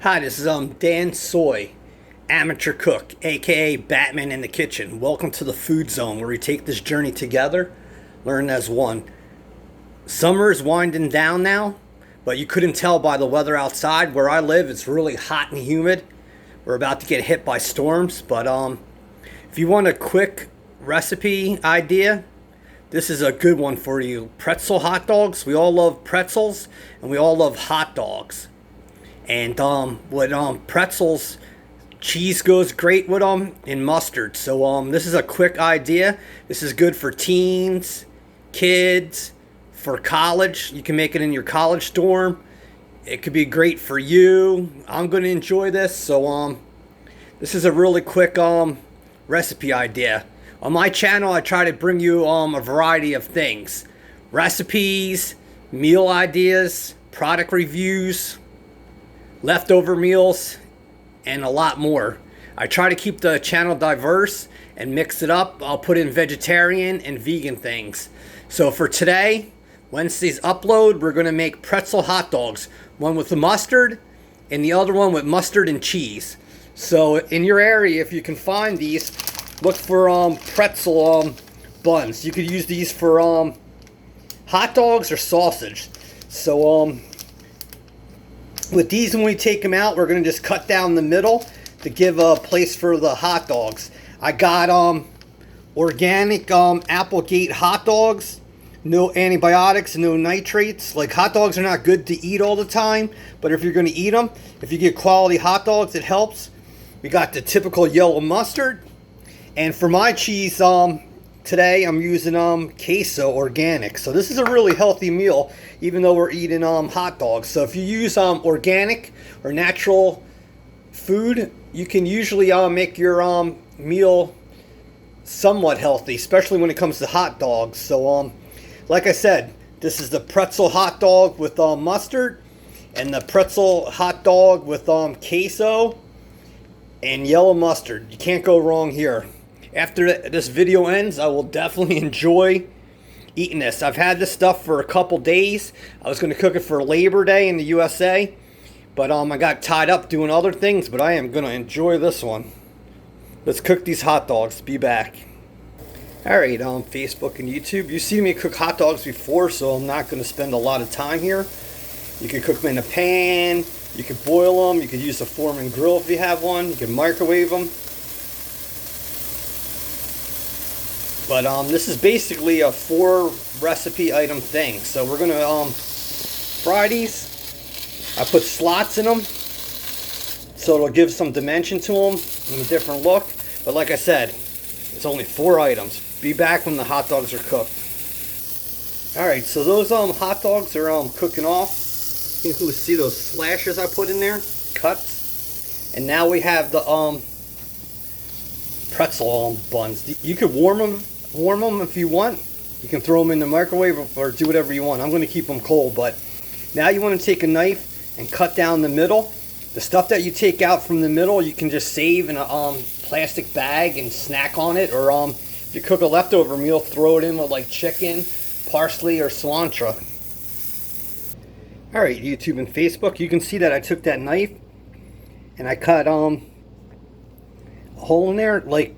Hi, this is Dansoy, amateur cook, aka Batman in the kitchen. Welcome to the food zone where we take this journey together, learn as one. Summer is winding down now, but you couldn't tell by the weather outside. Where I live, it's really hot and humid. We're about to get hit by storms, but if you want a quick recipe idea, this is a good one for you. Pretzel hot dogs. We all love pretzels, and we all love hot dogs. And with pretzels, cheese goes great with them, and mustard. So this is a quick idea. This is good for teens, kids, for college. You can make it in your college dorm. It could be great for you. I'm going to enjoy this. So this is a really quick recipe idea. On my channel, I try to bring you a variety of things. Recipes, meal ideas, product reviews, leftover meals, and a lot more. I try to keep the channel diverse and mix it up. I'll put in vegetarian and vegan things. So for today, Wednesday's upload, we're going to make pretzel hot dogs. One with the mustard and the other one with mustard and cheese. So in your area, if you can find these, look for pretzel buns. You could use these for hot dogs or sausage. So with these, when we take them out, we're going to just cut down the middle to give a place for the hot dogs. I got organic Applegate hot dogs. No antibiotics, no nitrates. Like, hot dogs are not good to eat all the time, but if you're going to eat them, if you get quality hot dogs, it helps. We got the typical yellow mustard. And for my cheese, today I'm using Queso organic. So this is a really healthy meal, even though we're eating hot dogs. So if you use organic or natural food, you can usually make your meal somewhat healthy, especially when it comes to hot dogs. So like I said, this is the pretzel hot dog with mustard, and the pretzel hot dog with queso and yellow mustard. You can't go wrong here. After this video ends, I will definitely enjoy eating this. I've had this stuff for a couple days. I was going to cook it for Labor Day in the USA, but I got tied up doing other things, but I am going to enjoy this one. Let's cook these hot dogs. Be back. Alright, Facebook and YouTube. You've seen me cook hot dogs before, so I'm not going to spend a lot of time here. You can cook them in a pan. You can boil them. You could use a Foreman grill if you have one. You can microwave them. But this is basically a 4 recipe item thing. So we're going to fry these. I put slots in them, so it'll give some dimension to them and a different look. But like I said, it's only 4 items. Be back when the hot dogs are cooked. Alright, so those hot dogs are cooking off. You can see those slashes I put in there, cuts. And now we have the pretzel buns. You could warm them if you want. You can throw them in the microwave or do whatever you want. I'm going to keep them cold, but now you want to take a knife and cut down the middle. The stuff that you take out from the middle, you can just save in a plastic bag and snack on it, or if you cook a leftover meal, throw it in with like chicken, parsley, or cilantro. Alright, YouTube and Facebook, you can see that I took that knife and I cut a hole in there, like,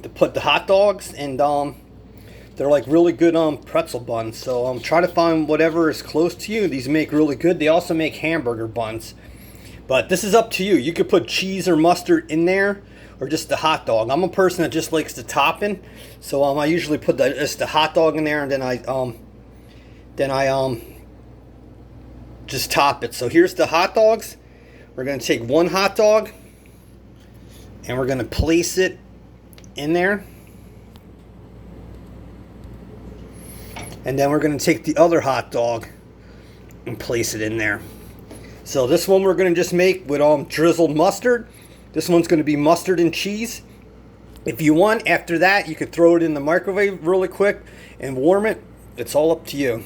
to put the hot dogs, and they're like really good pretzel buns. So try to find whatever is close to you. These make really good. They also make hamburger buns, but this is up to you. You could put cheese or mustard in there, or just the hot dog. I'm a person that just likes the topping, so I usually put just the hot dog in there, and then I just top it. So here's the hot dogs. We're going to take one hot dog and we're going to place it in there, and then we're going to take the other hot dog and place it in there. So this one we're going to just make with drizzled mustard. This one's going to be mustard and cheese. If you want, after that, you could throw it in the microwave really quick and warm it. It's all up to you.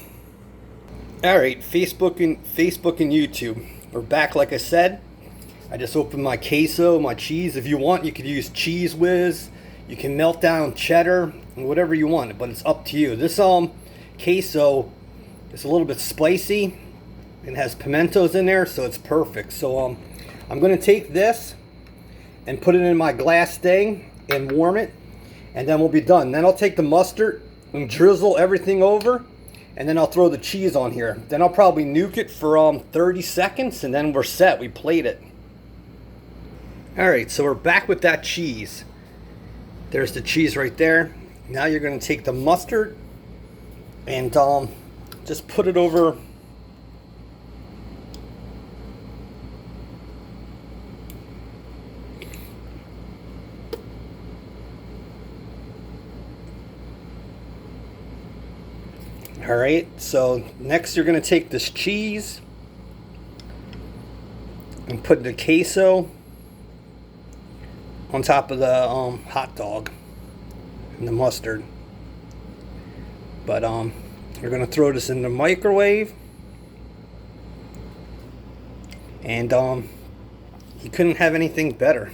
Alright, Facebook and YouTube. We're back, like I said. I just opened my queso, my cheese. If you want, you could use Cheese Whiz. You can melt down cheddar, whatever you want, but it's up to you. This queso is a little bit spicy. It has pimentos in there, so it's perfect. So I'm going to take this and put it in my glass thing and warm it, and then we'll be done. Then I'll take the mustard and drizzle everything over, and then I'll throw the cheese on here. Then I'll probably nuke it for 30 seconds, and then we're set. We plate it. Alright, so we're back with that cheese. There's the cheese right there. Now you're going to take the mustard and just put it over. Alright, so next you're going to take this cheese and put the queso on top of the hot dog and the mustard. But we're going to throw this in the microwave. And you couldn't have anything better.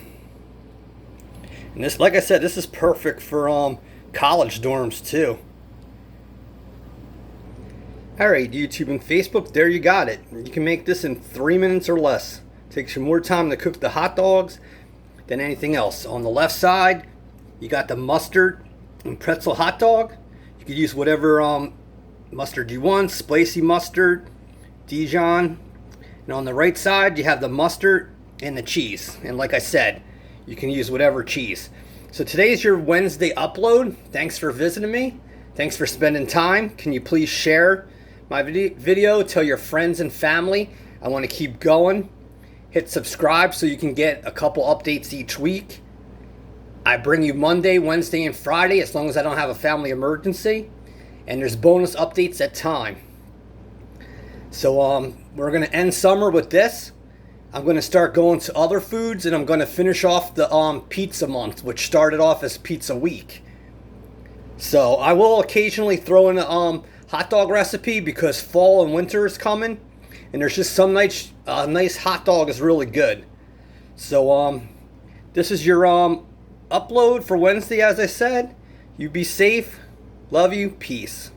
And this, like I said, this is perfect for college dorms too. Alright, YouTube and Facebook, there you got it. You can make this in 3 minutes or less. Takes you more time to cook the hot dogs than anything else. On the left side, you got the mustard and pretzel hot dog. You could use whatever mustard you want, spicy mustard, Dijon. And on the right side, you have the mustard and the cheese. And like I said, you can use whatever cheese. So today's your Wednesday upload. Thanks for visiting me. Thanks for spending time. Can you please share my video? Tell your friends and family. I want to keep going. Hit subscribe so you can get a couple updates each week. I bring you Monday, Wednesday, and Friday as long as I don't have a family emergency. And there's bonus updates at time. So we're going to end summer with this. I'm going to start going to other foods, and I'm going to finish off the pizza month, which started off as pizza week. So I will occasionally throw in a hot dog recipe because fall and winter is coming, and there's just some nice hot dog is really good. So this is your upload for Wednesday. As I said, you be safe, love you, peace.